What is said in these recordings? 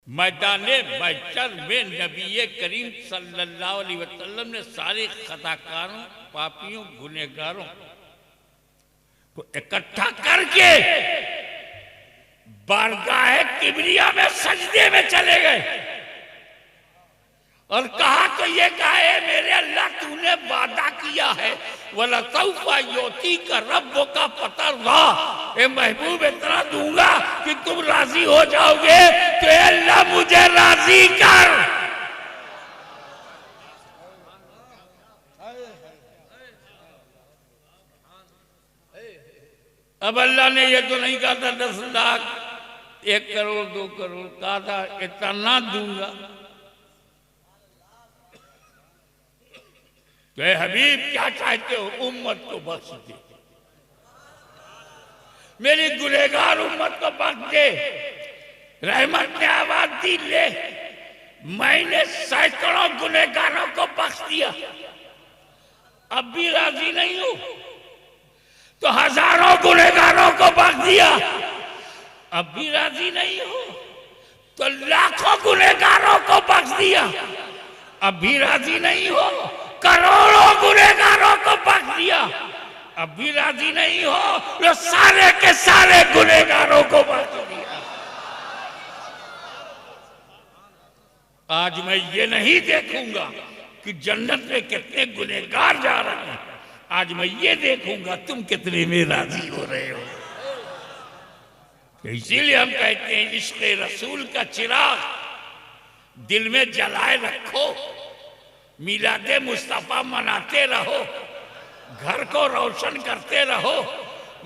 मैदाने महशर में नबी करीम सल्लल्लाहु अलैहि वसल्लम ने सारे खताकारों, पापियों, गुनहगारों को इकट्ठा करके बारगाह किबरिया में सजदे में चले गए और कहा तो ये कहा है मेरे अल्लाह तूने वादा किया है वला तौफा योती का रब्बो का पता रहा, महबूब इतना दूंगा कि तुम राजी हो जाओगे, तो अल्लाह मुझे राजी कर। अब अल्लाह ने ये तो नहीं कहा था 10 लाख 1 करोड़ 2 करोड़, कहा था इतना दूंगा। तो हबीब क्या चाहते हो? उम्मत को बख्श दे, मेरी गुनहगार उम्मत को बख्श दे। रहमत ने आवाज दी, ले मैंने सैकड़ों गुनहगारों को बख्श दिया, अब भी राजी नहीं हो, तो हजारों गुनहगारों को बख्श दिया, अब भी राजी नहीं हो, तो लाखों गुनहगारों को बख्श दिया, अब भी राजी नहीं हो, करोड़ों गुनहगारों को बख्श दिया, अब भी राजी नहीं हो, तो सारे के सारे गुनहगारों को बख्श दिया। आज मैं ये नहीं देखूंगा कि जन्नत में कितने गुनहगार जा रहे हैं, आज मैं ये देखूंगा तुम कितने में राजी हो रहे हो। इसीलिए हम कहते हैं इश्क़ रसूल का चिराग दिल में जलाए रखो, मिलादे मुस्तफा मनाते रहो, घर को रोशन करते रहो,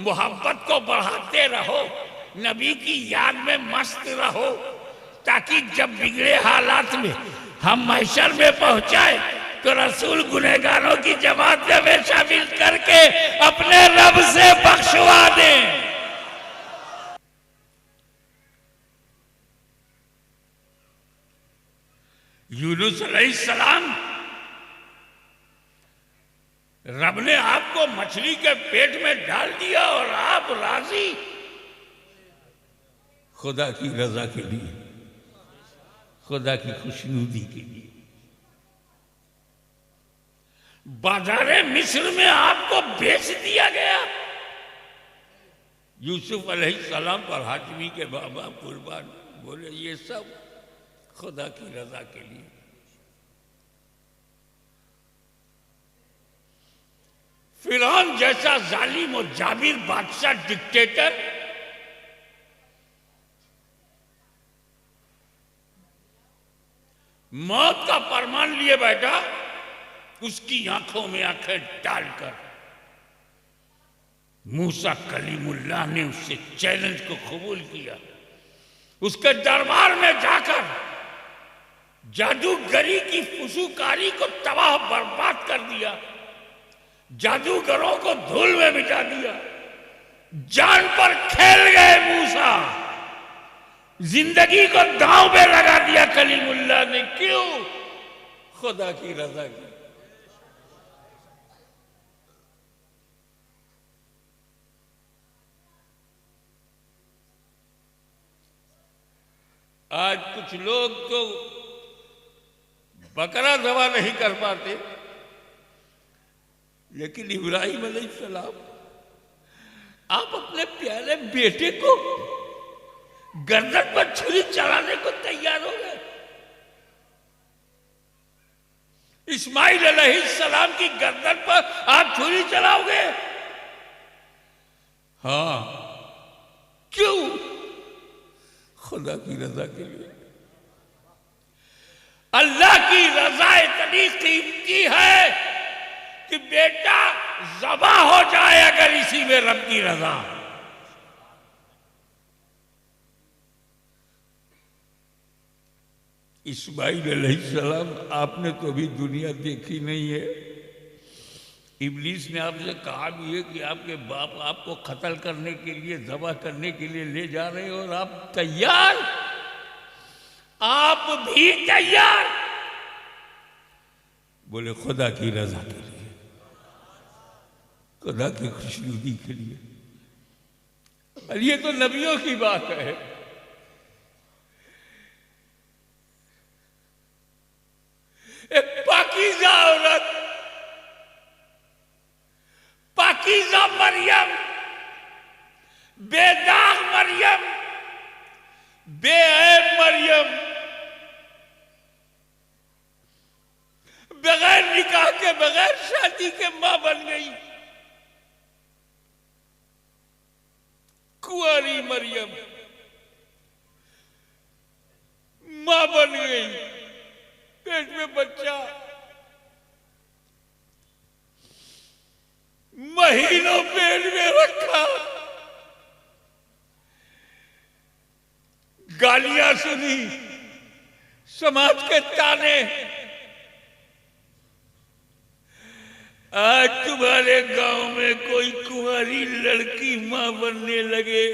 मोहब्बत को बढ़ाते रहो, नबी की याद में मस्त रहो, ताकि जब बिगड़े हालात में हम महशर में पहुंचाए तो रसूल गुनहगारों की जमात में शामिल करके अपने रब से बख्शवा दें। यूनुस अलैहिस्सलाम, रब ने आपको मछली के पेट में डाल दिया और आप राजी, खुदा की रजा के लिए, खुदा की खुशनुदी के लिए। बाजारे मिस्र में आपको बेच दिया गया। यूसुफ अलैहिस्सलाम पर हाशमी के बाबा कुर्बान बोले ये सब खुदा की रजा के लिए। फिरौन जैसा जालिम और जाबिर बादशाह, डिक्टेटर, मौत का फरमान लिए बैठा, उसकी आंखों में आंखें डालकर मूसा कलीमुल्लाह ने उससे चैलेंज को कबूल किया। उसके दरबार में जाकर जादूगरी की फुसूकारी को तबाह बर्बाद कर दिया, जादूगरों को धूल में मिटा दिया, जान पर खेल गए मूसा, जिंदगी को दांव में लगा दिया कलीमुल्लाह ने। क्यों? खुदा की रजा की। आज कुछ लोग तो बकरा ज़बह नहीं कर पाते, लेकिन इब्राहिम अलैहिस्सलाम, आप अपने प्यारे बेटे को गर्दन पर छुरी चलाने को तैयार हो गए। इस्माइल अलैहिस्सलाम की गर्दन पर आप छुरी चलाओगे? हाँ, क्यों? खुदा की रजा के लिए। अल्लाह की रजा इतनी कीमती है कि बेटा ज़बा हो जाए अगर इसी में रब की रजा। इस्माइल अलैहिस्सलाम, आपने तो अभी दुनिया देखी नहीं है। इब्लीस ने आपसे कहा भी है कि आपके बाप आपको कत्ल करने के लिए, ज़बह करने के लिए ले जा रहे हैं और आप तैयार, आप भी तैयार। बोले खुदा की रजा के लिए, खुदा की खुशनुदी के लिए। और ये तो नबियों की बात है। मरियम बगैर निकाह के, बगैर शादी के मां बन गई। कुंवारी मरियम मां बन गई, पेट में बच्चा, महीनों पेट में रखा, गालियां सुनी, समाज के ताने। आज तुम्हारे गांव में कोई कुंवारी लड़की मां बनने लगे,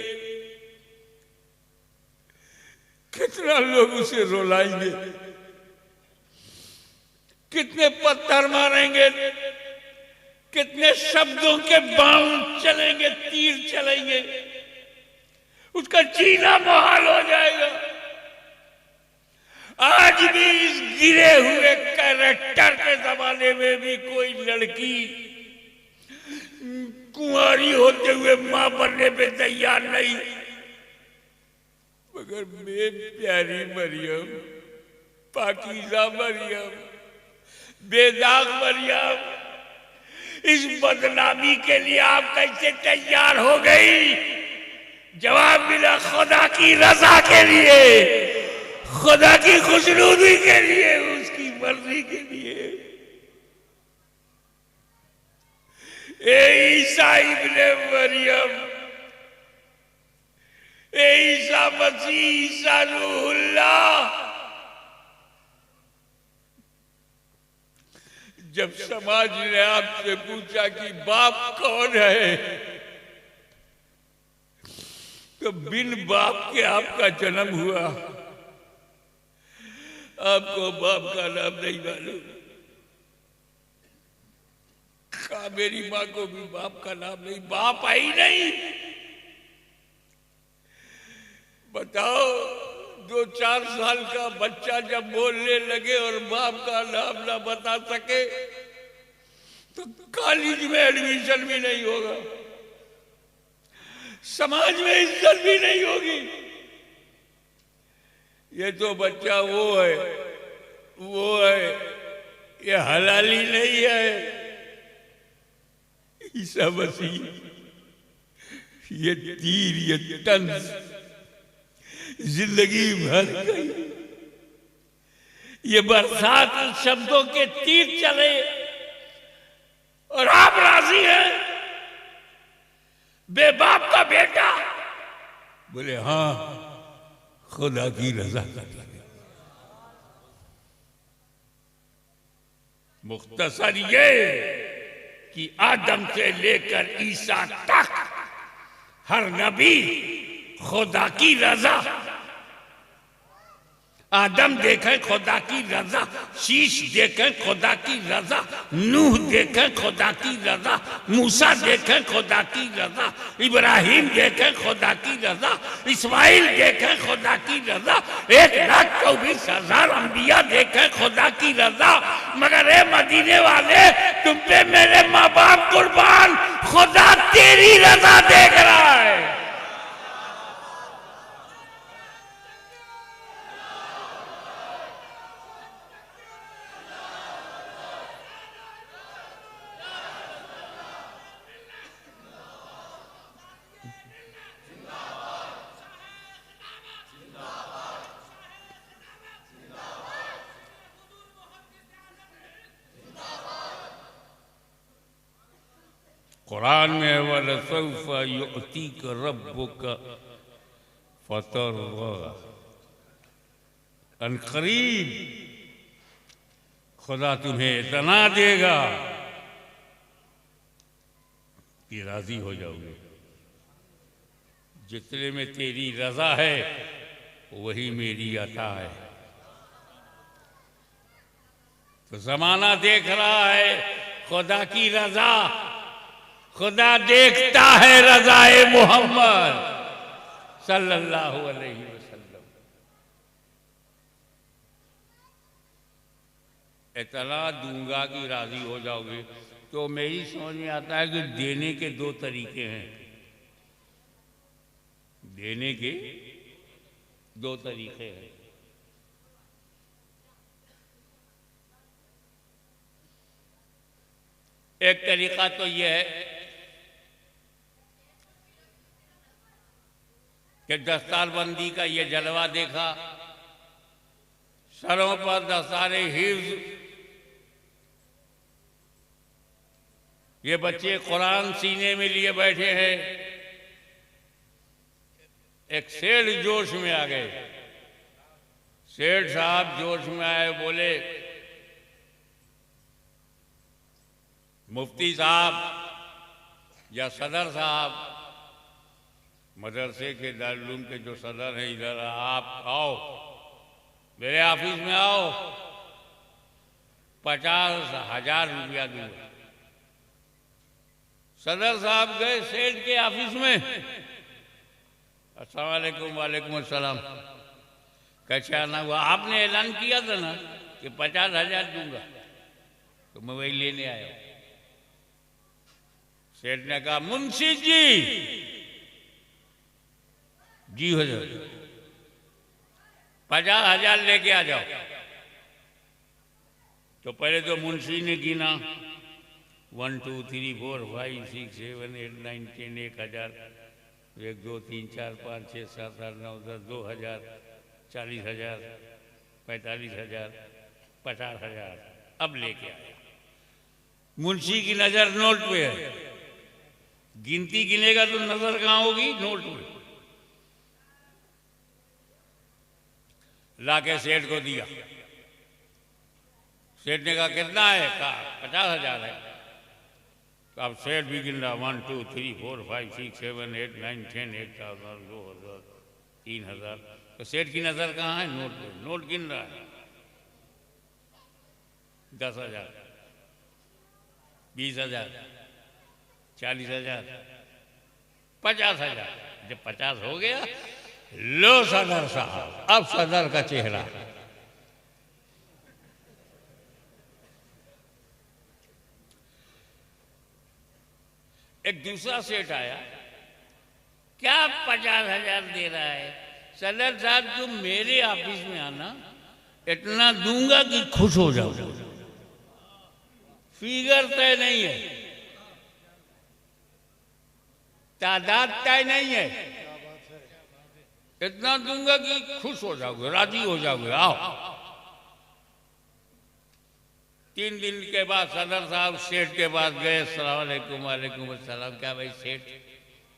कितना लोग उसे रुलाएंगे, कितने पत्थर मारेंगे, कितने शब्दों के बाण चलेंगे, तीर चलेंगे, उसका जीना मुहाल हो जाएगा। आज भी इस गिरे हुए कैरेक्टर के जमाने में भी कोई लड़की कुंवारी होते हुए मां बनने पे तैयार नहीं। मगर मेरी प्यारी मरियम, पाकीज़ा मरियम, बेदाग मरियम, इस बदनामी के लिए आप कैसे तैयार हो गई? जवाब मिला, खुदा की रजा के लिए, खुदा की खुशनुदी के लिए, उसकी मर्जी के लिए। ए ईसा इब्ने मरियम, ए ईसा मसीह, ईसा रूहुल्लाह, जब समाज ने आपसे पूछा कि बाप कौन है, तो बिन बाप के आपका जन्म हुआ। आपको बाप का नाम नहीं मालूम। कहा मेरी मां को भी बाप का नाम नहीं, बाप आई नहीं। बताओ, 2-4 साल का बच्चा जब बोलने लगे और बाप का नाम ना बता सके तो कॉलेज में एडमिशन भी नहीं होगा, समाज में इज्जत भी नहीं होगी। ये तो बच्चा वो है, ये हलाली नहीं है। ईसा मसीह, ये तीर, ये तंज जिंदगी भर गई। ये बरसात शब्दों के तीर चले और आप राजी हैं? बेबाप का बेटा बोले हाँ, खुदा की रजा कर लगे। मुख्तसर ये कि आदम से लेकर ईसा तक हर नबी खुदा की रजा। आदम देखे खुदा की रजा, शीश देखे खुदा की रजा, नूह देखे खुदा की रजा, मूसा देखे खुदा की रजा, इब्राहिम देखे खुदा की रजा, इस्माइल देखे खुदा की रजा, 1,24,000 अंबिया देखे खुदा की रजा। मगर ए मदीने वाले, तुम पे मेरे माँ बाप कुर्बान, खुदा तेरी रजा देख रहा है। कुरान में वलसौफा युअतीक रब्बुका फतरदा, अनकरीब खुदा तुम्हें इतना देगा कि राजी हो जाओगे। जितने में तेरी रजा है वही मेरी अता है। तो जमाना देख रहा है खुदा की रजा, खुदा देखता है रज़ाए मोहम्मद सल्लल्लाहु अलैहि वसल्लम। इतना दूंगा कि राजी हो जाओगे। तो मेरी समझ में आता है कि देने के 2 तरीके हैं। देने के 2 तरीके हैं। एक तरीका तो यह है कि दस्तारबंदी का ये जलवा देखा, सरों पर दस्तारे हिफ्ज, ये बच्चे कुरान सीने में लिए बैठे हैं। एक सेठ जोश में आ गए। सेठ साहब जोश में आए, बोले मुफ्ती साहब या सदर साहब, मदरसे के दारुल के जो सदर हैं, इधर आप आओ, मेरे ऑफिस में आओ, 50,000 रुपया दूंगा। सदर साहब गए सेठ के ऑफिस में। अस्सलाम वालेकुम। वालेकुम अस्सलाम। कैसा ना हुआ, आपने ऐलान किया था ना कि 50,000 दूंगा, तो मैं वही लेने आया। सेठ ने कहा मुंशी जी हुजूर 50,000 लेके आ जाओ। तो पहले तो मुंशी ने गिना 1 2 3 4 5 6 7 8 9 10, 1,000, 1 2 3 4 5 6 7 8 9 10, 2,000, 40,000, 45,000, 50,000। अब लेके आया। मुंशी की नजर नोट पे है, गिनती गिनेगा तो नजर कहाँ होगी? नोट पे। लाके सेठ को दिया। सेठ ने कहा कितना है? कहा 50,000 है। तो अब सेठ भी गिन रहा 1 2 3 4 5 6 7 8 9 10, 1,000, 2,000, 3,000। तो सेठ की नजर कहाँ है? नोट पे। नोट गिन रहा है। 10,000, 20,000, 40,000, 50,000। जब 50 हो गया, लो सदर साहब, अब सदर का चेहरा। एक दूसरा सेठ आया, क्या 50,000 दे रहा है? सदर साहब तुम मेरे ऑफिस में आना, इतना दूंगा कि खुश हो जाओ। फिगर तय नहीं है, तादाद तय नहीं है, इतना दूंगा कि खुश हो जाओगे, राजी हो जाओगे, आओ। 3 दिन के बाद सदर साहब सेठ के पास गए। अस्सलाम वालेकुम। वालेकुम अस्सलाम। क्या भाई सेठ,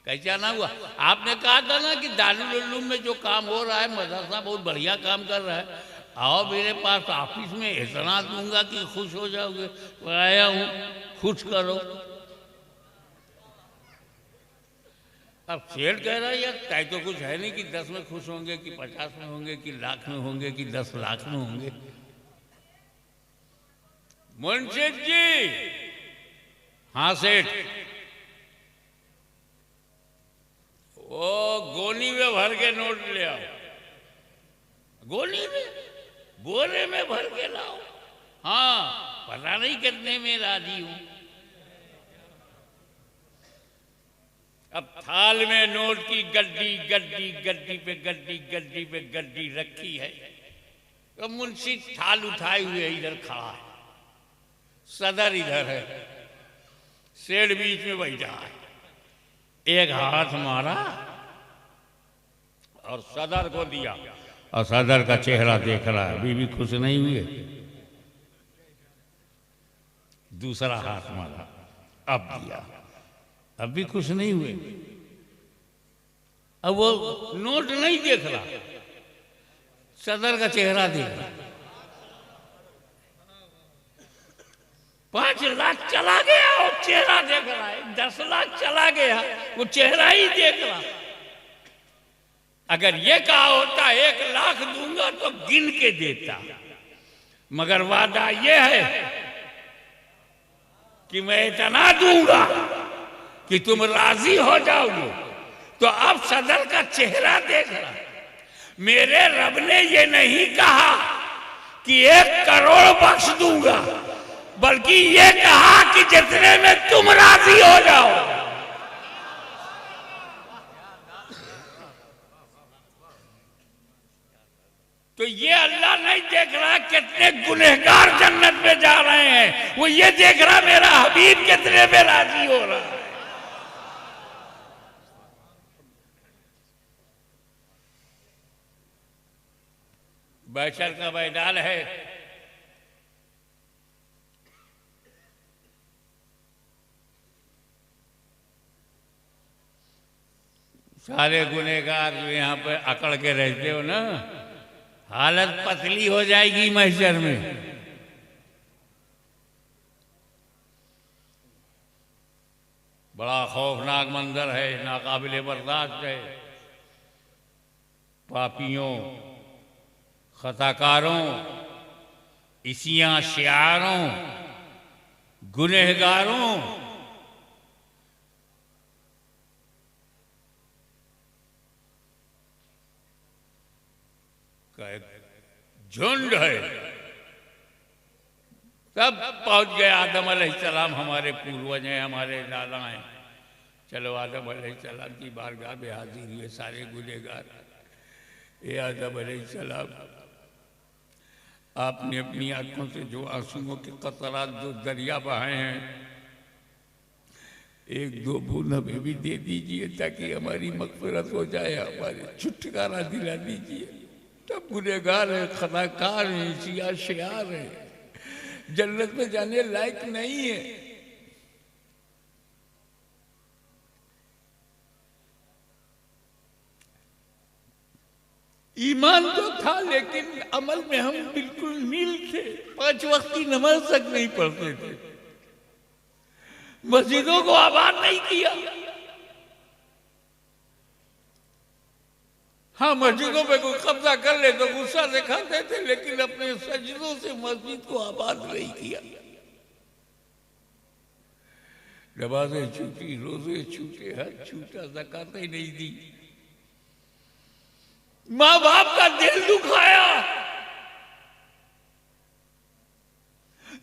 कैसा ना हुआ? आपने कहा था ना कि दारुल उलूम में जो काम हो रहा है, मदरसा बहुत बढ़िया काम कर रहा है, आओ मेरे पास ऑफिस में, इतना दूंगा कि खुश हो जाओगे। आया हूँ, खुश करो। अब सेठ कह रहा है यार तय तो कुछ है नहीं कि 10 में खुश होंगे, कि 50 में होंगे, कि लाख में होंगे, कि 10 लाख में होंगे। मुंशी जी। हाँ सेठ। वो गोनी में भर के नोट ले आओ। गोनी में, बोरे में भर के लाओ। हाँ, पता नहीं कितने में राजी हूं। अब थाल में नोट की गड्डी गड्डी गड्डी पे गड्डी गड्डी पे गड्डी रखी है। तो मुंशी थाल उठाए हुए इधर खड़ा है, सदर इधर है, सेठ बीच में बैठा है। एक हाथ मारा और सदर को दिया, और सदर का चेहरा देख रहा है, अभी भी खुश नहीं हुए। दूसरा हाथ मारा, अब दिया, अब भी खुश नहीं हुए। अब वो नोट नहीं देख रहा, सदर का चेहरा देख रहा। 5 लाख चला गया और चेहरा देख रहा है, 10 लाख चला गया वो चेहरा ही देख रहा। अगर ये कहा होता 1 लाख दूंगा तो गिन के देता, मगर वादा ये है कि मैं इतना दूंगा कि तुम राजी हो जाओगे। तो अब सदर का चेहरा देख रहा। मेरे रब ने ये नहीं कहा कि 1 करोड़ बख्श दूंगा, बल्कि ये कहा कि जितने में तुम राजी हो जाओ। तो ये अल्लाह नहीं देख रहा कितने गुनहगार जन्नत में जा रहे हैं, वो ये देख रहा मेरा हबीब कितने में राजी हो रहा है। बैशर का मैदान है, सारे गुनहगार जो यहाँ पे अकड़ के रहते हो ना, हालत पतली हो जाएगी महशर में। बड़ा खौफनाक मंजर है, नाकाबिले बर्दाश्त है। पापियों, खताकारों, इसियां शियारों, गुनहगारों का एक झुंड है। सब पहुंच गए। आदम अलैहिस्सलाम हमारे पूर्वज हैं, हमारे दादा हैं। चलो आदम अलैहिस्सलाम की बारगाह में हाजिर हुए सारे गुनहगार। ये आदम अलैहिस्सलाम, आपने अपनी आंखों से जो आंसुओं के कतरात जो दरिया बहाए हैं, एक दो बूंद हमें भी दे दीजिए ताकि हमारी मग़फ़िरत हो जाए, हमारे छुटकारा दिला दीजिए। तब गुनहगार है, खताकार है, सियार शियार है, जन्नत में जाने लायक नहीं है। ईमान तो था लेकिन अमल में हम बिल्कुल नील थे। 5 वक्त की नमाज तक नहीं पढ़ते थे, मस्जिदों को आबाद नहीं किया। हाँ, मस्जिदों पे कोई कब्जा कर ले तो गुस्सा दिखाते थे, लेकिन अपने सजदों से मस्जिद को आबाद नहीं किया। नमाजें छूटी, रोजे छूटे, हज छूटा, ज़कातें नहीं दी, माँ बाप का दिल दुखाया,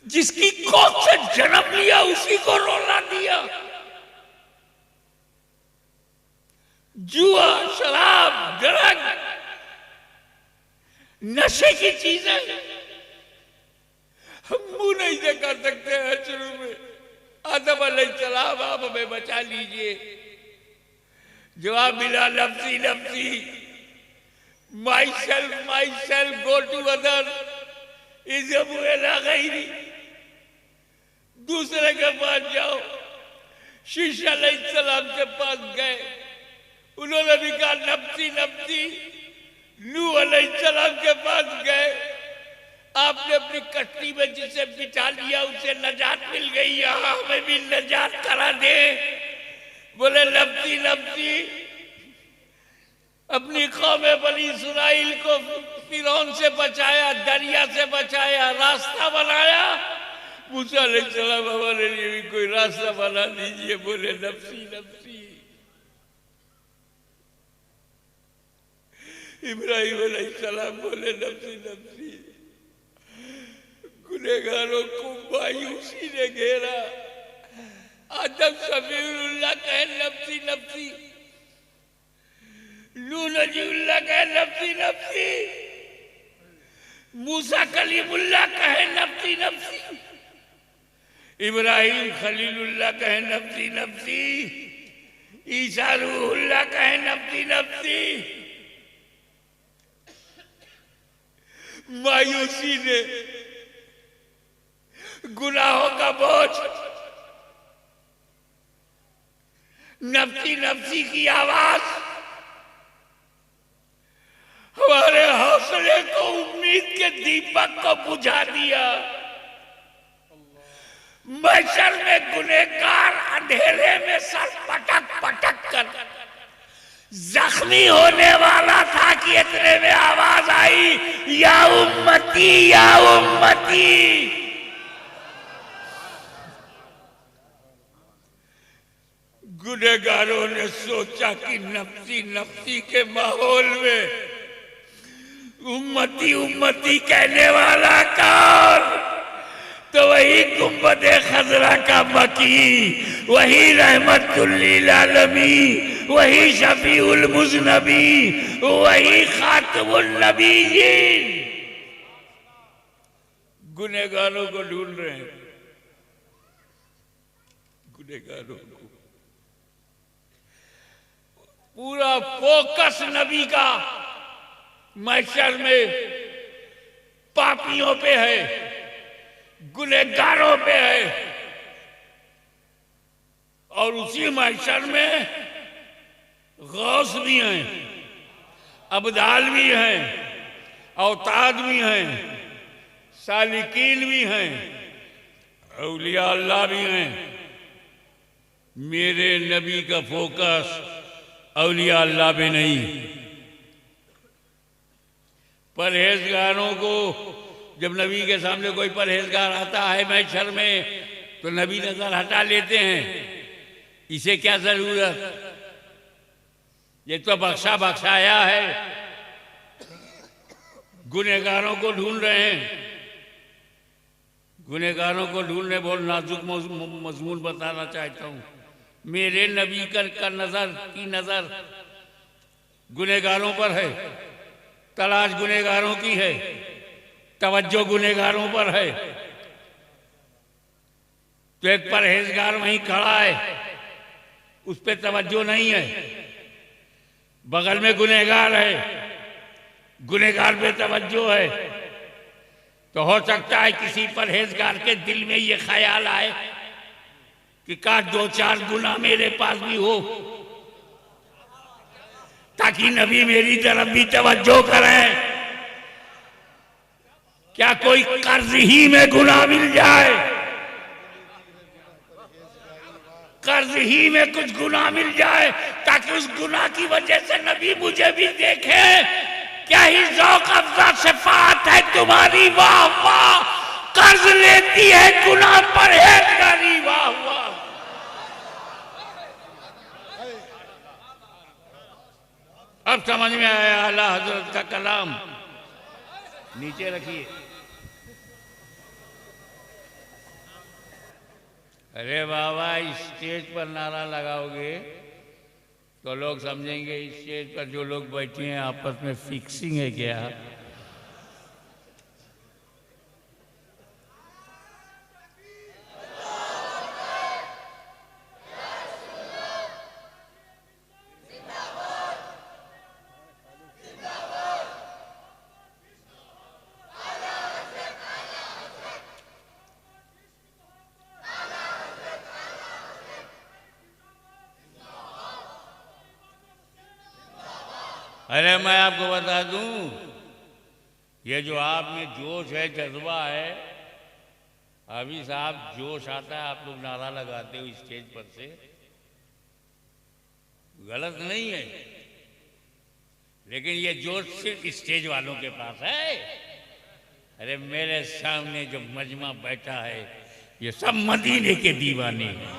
जिसकी कोख से जन्म लिया उसी को रोला दिया। जुआ, शराब, ड्रग, नशे की चीजें हम मुंह नहीं से कर सकते हैं। शुरू में आदम अलैहिस्सलाम, आप हमें बचा लीजिए। जवाब मिला नफ्सी नफ्सी, myself, go to other, गैरी, दूसरे के पास जाओ। शीश अलैहिस्सलाम के पास गए, उन्होंने भी कहा नफ्सी नफ्सी। नूह अलैहिस्सलाम के पास गए, आपने अपनी कश्ती में जिसे बिठा लिया उसे नजात मिल गई, यहाँ हमें भी नजात करा दे। बोले नफ्सी नफ्सी। अपनी कौम बनी इस्राइल को फिरौन से बचाया, दरिया से बचाया, रास्ता बनाया। मूसा अलैहिस्सलाम, हमारे लिए भी कोई रास्ता बना दीजिए। बोले नफ्सी नफ्सी। इब्राहिम अलैहिस्सलाम बोले नफ्सी नफ्सी। गुनहगारों को मायूसी ने घेरा। आदम सफीउल्लाह कहे नफ्सी नफ्सी, नूह नजीउल्लाह कहे नफ्सी नफ्सी, मूसा कलीमुल्लाह कहे नफ्सी नफ्सी, इब्राहिम खलीलुल्लाह कहे नफ्सी नफ्सी, ईसा रूहुल्लाह कहे नफ्सी नफ्सी। मायूसी ने गुनाहों का बोझ, नफ्सी नफ्सी की आवाज हमारे हौसले को, उम्मीद के दीपक को बुझा दिया। महशर में गुनहगार अंधेरे में सर पटक पटक कर जख्मी होने वाला था कि इतने में आवाज आई, या उम्मती या उम्मती। गुनहगारों ने सोचा कि नफ्सी नफ्सी के माहौल में उम्मती उम्मती कहने वाला कौन? तो वही गुंबद खजरा का मकी, वही रहमतुल लिल आलमीन, वही शफीउल मुज़नबी, वही खातमुन नबीयीन। गुनहगारों को ढूंढ रहे हैं, गुनहगारों को। पूरा फोकस नबी का महशर में पापियों पे है, गुनहगारों पे है, और उसी महशर में गौस भी हैं, अब्दाल भी हैं, औताद भी हैं, सालिकीन भी हैं, औलिया अल्लाह भी हैं। मेरे नबी का फोकस औलिया अल्लाह पे नहीं। परहेजगारों को, जब नबी के सामने कोई परहेजगार आता है महशर में, तो नबी नजर हटा लेते हैं। इसे क्या जरूरत, ये तो बख्शा बख्शाया है। गुनहगारों को ढूंढ रहे हैं, गुनहगारों को ढूंढने बहुत नाजुक मजमून बताना चाहता हूं। मेरे नबी का नजर की नजर गुनहगारों पर है, तलाश गुनहगारों की है, तवज्जो गुनहगारों पर है। तो एक परहेजगार वहीं खड़ा है, उस पर तवज्जो नहीं है। बगल में गुनहगार है, गुनहगार पे तवज्जो है। तो हो सकता है किसी परहेजगार के दिल में ये ख्याल आए कि काश 2-4 गुना मेरे पास भी हो, ताकि नबी मेरी तरफ भी तवज्जो करें। क्या कोई कर्ज ही में गुनाह मिल जाए, कर्ज ही में कुछ गुनाह मिल जाए, ताकि उस गुनाह की वजह से नबी मुझे भी देखे। क्या ही ज़ौक़ अफ़ज़ा शफ़ाअत है तुम्हारी, वाह वाह। कर्ज लेती है गुनाह परहेजगारी, वाह वाह। अब समझ में आया आला हजरत का कलाम। नीचे रखिए। अरे बाबा, स्टेज पर नारा लगाओगे तो लोग समझेंगे स्टेज पर जो लोग बैठे हैं आपस में फिक्सिंग है क्या। अरे मैं आपको बता दूं, ये जो आप में जोश है, जज्बा है, अभी साहब जोश आता है, आप लोग नारा लगाते हो स्टेज पर से, गलत नहीं है, लेकिन ये जोश सिर्फ स्टेज वालों के पास है। अरे मेरे सामने जो मजमा बैठा है, ये सब मदीने के दीवाने हैं,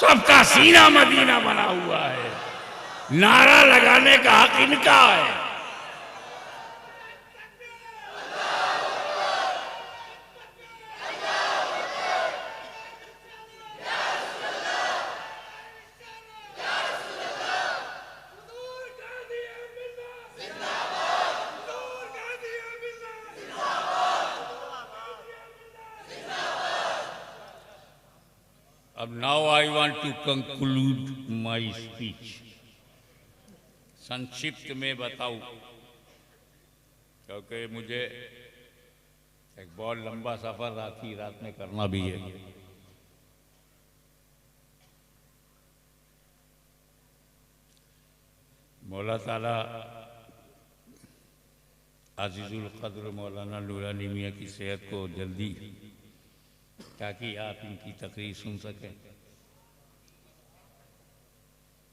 सबका सीना मदीना बना हुआ है। नारा लगाने का हक इनका है। अब now I want to conclude my speech. संक्षिप्त में बताऊं, क्योंकि मुझे एक बहुत लंबा सफर रात में करना भी है। मौला ताला अजीजुल कद्र मौलाना नूरानी मियां की सेहत को जल्दी, ताकि आप इनकी तकरीर सुन सकें।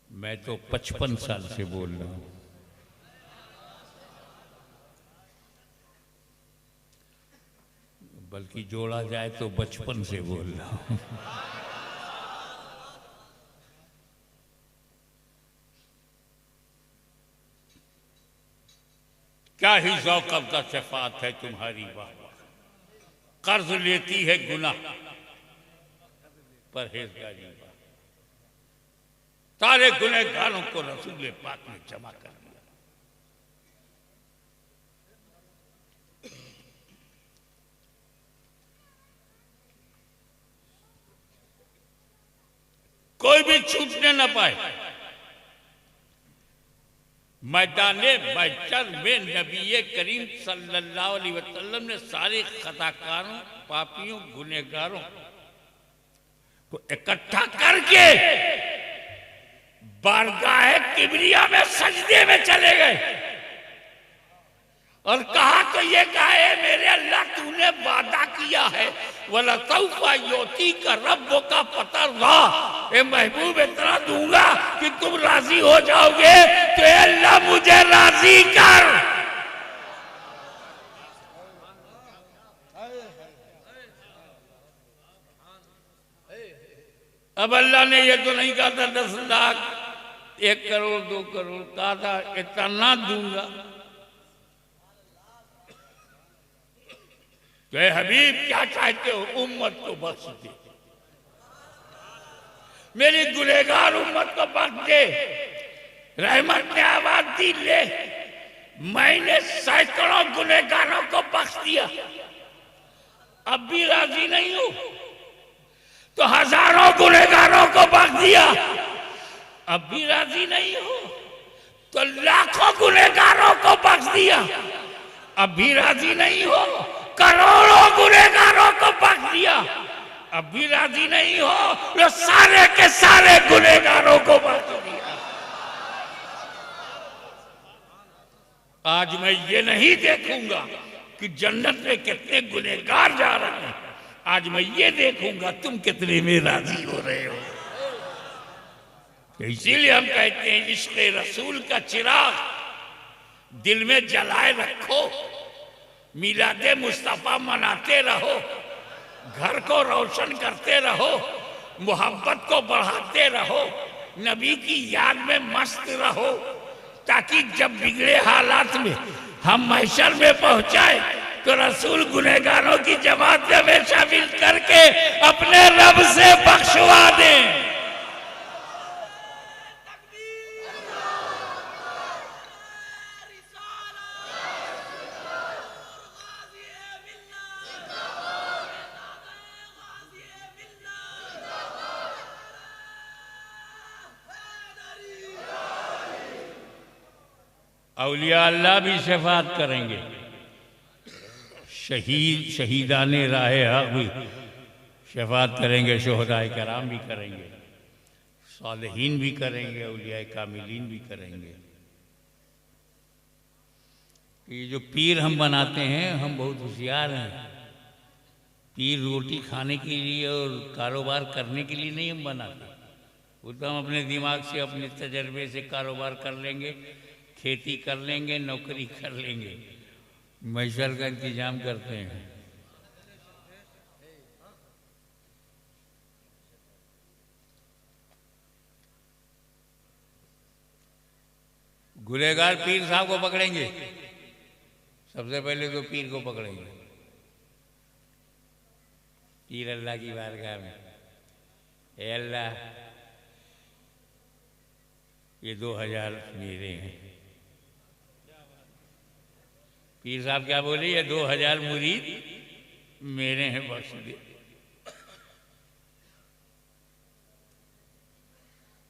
मैं तो 55 साल से बोल रहा हूं। बल्कि जोड़ा जाए तो बचपन से बोल रहा हूं। क्या ही ज़ौक़ अफ़ज़ा शफ़ाअत है तुम्हारी, वाह। कर्ज लेती है गुनाह परहेजगारी, सारे गुनहगारों को रसूल पाक ने जमा कर दिया। कोई भी छूटने न पाए। मैदाने महशर में नबी करीम सल्लल्लाहु अलैहि वसल्लम ने सारे खताकारों, पापियों, गुनहगारों को इकट्ठा करके बारगाह किबरिया में सजदे में चले गए और कहा तो ये कहा है मेरे अल्लाह तूने वादा किया है वला तौफा योती का रब्बो का पता ए महबूब इतना दूंगा कि तुम राजी हो जाओगे तो अल्लाह मुझे राजी कर। अब अल्लाह ने ये तो नहीं कहा था 10 लाख 1 करोड़ 2 करोड़, कहा था इतना दूंगा। तो हबीब क्या चाहते हो? उम्मत को बख्श दे, मेरी गुनहगार उम्मत को बख्श दे। रहमत ने आवाज दी ले, मैंने सैकड़ों गुनहगारों को बख्श दिया, अब भी राजी नहीं हूं तो हजारों गुनहगारों को बख्श दिया, अब भी राजी नहीं हो तो लाखों गुनहगारों को बख्श दिया, अब भी राजी नहीं हो, करोड़ों गुनहगारों को बख्श दिया, अब भी राजी नहीं हो तो सारे के सारे गुनहगारों को बख्श दिया। आज मैं ये नहीं देखूंगा कि जन्नत में कितने गुनहगार जा रहे हैं, आज मैं ये देखूंगा तुम कितने में राजी हो रहे हो। इसीलिए हम कहते हैं इश्क़ रसूल का चिराग दिल में जलाए रखो, मिलादे मुस्तफा मनाते रहो, घर को रोशन करते रहो, मोहब्बत को बढ़ाते रहो, नबी की याद में मस्त रहो, ताकि जब बिगड़े हालात में हम महशर में पहुंचाए तो रसूल गुनहगारों की जमात में हमें शामिल करके अपने रब से बख्शवा दें। औलिया अल्लाह भी शफात करेंगे, शहीदाने राह हक भी शफात करेंगे, शुहदाए कराम भी करेंगे, सालिहीन भी करेंगे, औलिया कामिलीन भी करेंगे। ये जो पीर हम बनाते हैं हम बहुत होशियार हैं। पीर रोटी खाने के लिए और कारोबार करने के लिए नहीं हम बनाते, वो तो हम अपने दिमाग से अपने तजर्बे से कारोबार कर लेंगे, खेती कर लेंगे, नौकरी कर लेंगे, महशर का इंतजाम करते हैं। गुनहगार पीर साहब को पकड़ेंगे, सबसे पहले तो पीर को पकड़ेंगे। पीर अल्लाह की बारगाह में, ए अल्लाह ये 2000 मेरे हैं। पीर साहब क्या बोले? ये 2000 मुरीद मेरे हैं, बख्श दे।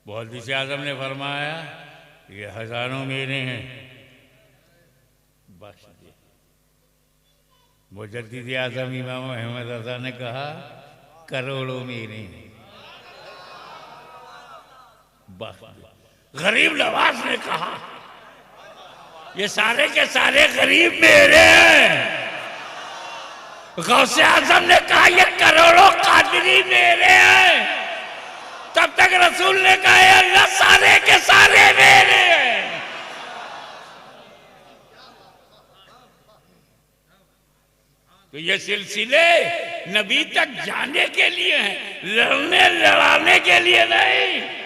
मुहद्दिस आज़म ने फरमाया ये हजारों मेरे हैं, बख्श दे। मुजद्दिद आज़म इमाम अहमद रज़ा ने कहा करोड़ों मेरे हैं, बख्श दे। गरीब नवाज ने कहा ये सारे के सारे गरीब मेरे हैं। गौसे आजम ने कहा ये करोड़ों कादरी मेरे हैं। तब तक रसूल ने कहा अल्लाह सारे के सारे मेरे हैं। तो ये सिलसिले नबी तक जाने के लिए हैं, लड़ने लड़ाने के लिए नहीं।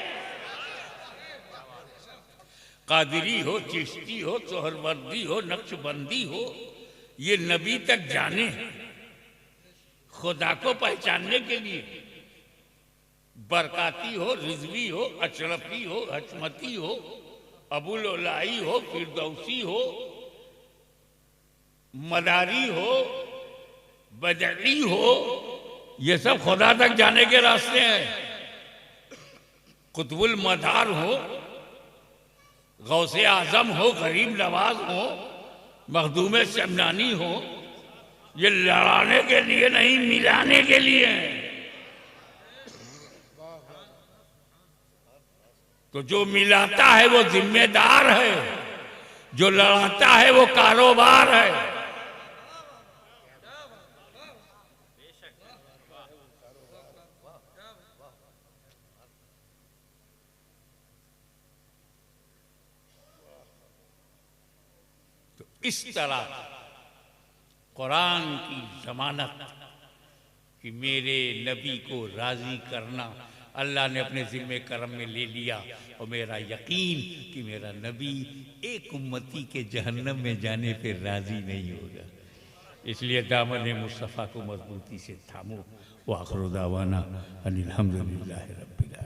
कादरी हो, चिश्ती हो, सोहरवर्दी हो, नक्शबंदी हो, ये नबी तक जाने, खुदा को पहचानने के लिए। बरकाती हो, रिजवी हो, अशरफी हो, हचमती हो, अबुल ओलाई हो, फिरदौसी हो, मदारी हो, बदली हो, ये सब खुदा तक जाने के रास्ते हैं। कुतुबुल मदार हो, गौसे आजम हो, गरीब नवाज हो, मखदूम शमनानी हो, ये लड़ाने के लिए नहीं, मिलाने के लिए है। तो जो मिलाता है वो जिम्मेदार है, जो लड़ाता है वो कारोबार है। तो इस तरह कुरान की जमानत कि मेरे नबी को राजी करना अल्लाह ने अपने जिम्मे करम में ले लिया, और मेरा यकीन कि मेरा नबी एक उम्मती के जहन्नम में जाने पे राजी नहीं होगा। इसलिए दामन मुस्तफ़ा को मजबूती से थामो। व आखिर दावाना अनिल हम्दुलिल्लाहि रब्बिल आलमीन।